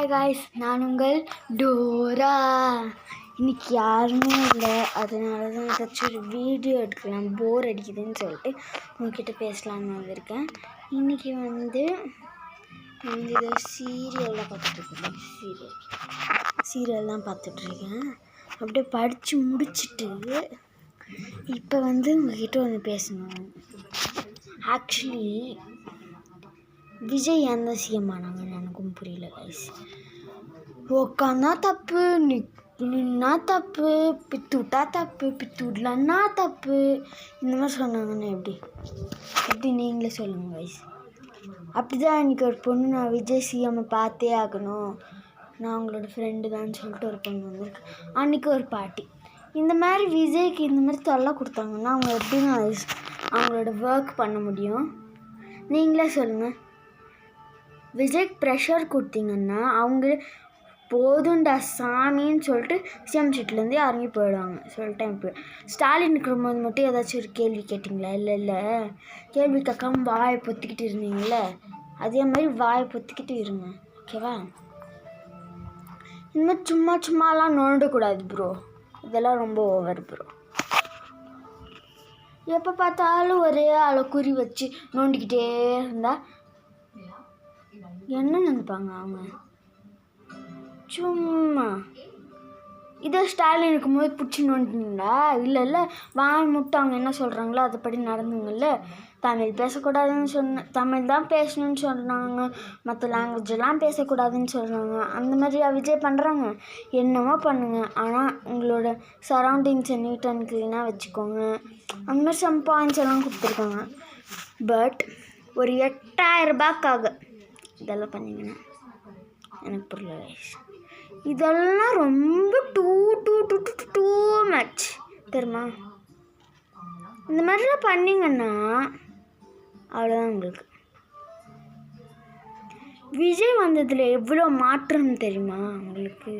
Hi guys, நான் உங்கள் Dora. இன்னைக்கு யாருமே இல்லை, அதனால தான் ஏதாச்சும் ஒரு வீடியோ எடுக்கலாம், போர் அடிக்குதுன்னு சொல்லிட்டு உங்ககிட்ட பேசலான்னு வந்திருக்கேன். இன்றைக்கி ஏதோ சீரியல்லாம் பார்த்துட்ருக்கேன். சீரியல் தான் பார்த்துட்ருக்கேன். அப்படியே படித்து முடிச்சுட்டு இப்போ உங்ககிட்ட ஒன்று பேசணும். ஆக்சுவலி விஜய் எந்த சிஎம் ஆனாங்கன்னு எனக்கும் புரியல கைஸ். உக்காந்தா தப்பு, நின்னா தப்பு, பித்துட்டா தப்பு, பித்துடலன்னா தப்பு, இந்த மாதிரி சொன்னாங்கன்னா எப்படி நீங்களே சொல்லுங்கள் கைஸ். அப்படிதான் இன்றைக்கி ஒரு பொண்ணு, நான் விஜய் சிஎம்மை பார்த்தே ஆகணும், நான் அவங்களோட ஃப்ரெண்டு தான் சொல்லிட்டு ஒரு பொண்ணு வந்திருக்கு. அன்றைக்கி ஒரு பாட்டி இந்த மாதிரி விஜய்க்கு இந்த மாதிரி தொல்லை கொடுத்தாங்கன்னா அவங்க எப்படிங்க அவங்களோட ஒர்க் பண்ண முடியும்? நீங்களே சொல்லுங்கள். விஜய்க்கு ப்ரெஷர் கொடுத்தீங்கன்னா அவங்க போதுண்டா சாமின்னு சொல்லிட்டு சிஎம் சீட்லேருந்து இறங்கி போயிடுவாங்க. சில டைம் ஸ்டாலின் இருக்கும்போது மட்டும் ஏதாச்சும் ஒரு கேள்வி கேட்டிங்களா? இல்லை கேள்வி கேட்காம வாயை பொத்திக்கிட்டு இருந்தீங்களே, அதே மாதிரி வாயை பொத்திக்கிட்டு இருங்க, ஓகேவா? இந்த மாதிரி சும்மாலாம் நோண்டக்கூடாது ப்ரோ, இதெல்லாம் ரொம்ப ஓவர் ப்ரோ. எப்போ பார்த்தாலும் ஒரே ஆளை குறி வச்சு நோண்டிக்கிட்டே இருந்தால் என்ன நினைப்பாங்க அவங்க? சும்மா இதே ஸ்டாலின் இருக்கும்போது பிடிச்சி நோண்டிங்களா? இல்லை வாய் முட்டை அவங்க என்ன சொல்கிறாங்களோ அதைப்படி நடந்துங்கள்ல. தமிழ் பேசக்கூடாதுன்னு தமிழ் தான் பேசணும்னு சொல்கிறாங்க, மற்ற லாங்குவேஜெல்லாம் பேசக்கூடாதுன்னு சொல்கிறாங்க. அந்த மாதிரியா விஜய் பண்ணுறாங்க? என்னமோ பண்ணுங்க, ஆனால் உங்களோட சரௌண்டிங்ஸை நீட் அண்ட் க்ளீனாக வச்சுக்கோங்க. அந்த மாதிரி சம் பாயிண்ட்ஸ் எல்லாம் கொடுத்துருக்காங்க. பட் ஒரு 8000 ரூபாய்க்காக இதெல்லாம் பண்ணிங்கன்னா எனக்கு புரியல. இதெல்லாம் ரொம்ப டூ மச் தெரியுமா? இந்த மாதிரிலாம் பண்ணிங்கன்னா அவ்வளோதான். உங்களுக்கு விஜய் வந்ததில் எவ்வளோ மாற்றம் தெரியுமா உங்களுக்கு?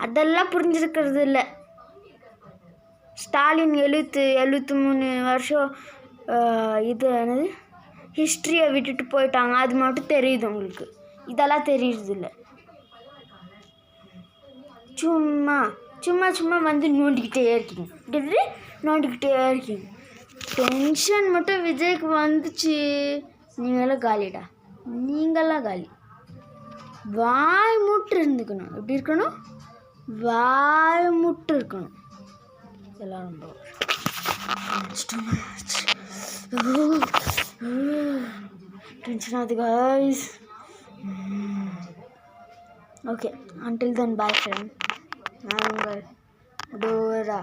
அதெல்லாம் புரிஞ்சிருக்கிறது இல்லை. ஸ்டாலின் 73 வருஷம் இது என்னது ஹிஸ்ட்ரியை விட்டுட்டு போயிட்டாங்க, அது மட்டும் தெரியுது உங்களுக்கு. இதெல்லாம் தெரியுறதில்ல. சும்மா நோண்டிக்கிட்டே இருக்கீங்க. டென்ஷன் மட்டும் விஜய்க்கு வந்துச்சு, நீங்களாம் காலிடா, காலி. வாய் மூட்டு இருந்துக்கணும். எப்படி இருக்கணும்? வாய் மூட்டு இருக்கணும். இதெல்லாம் ரொம்ப tension ஆகுது guys. Okay, until then bye friend. நான் உங்கள் டோரா.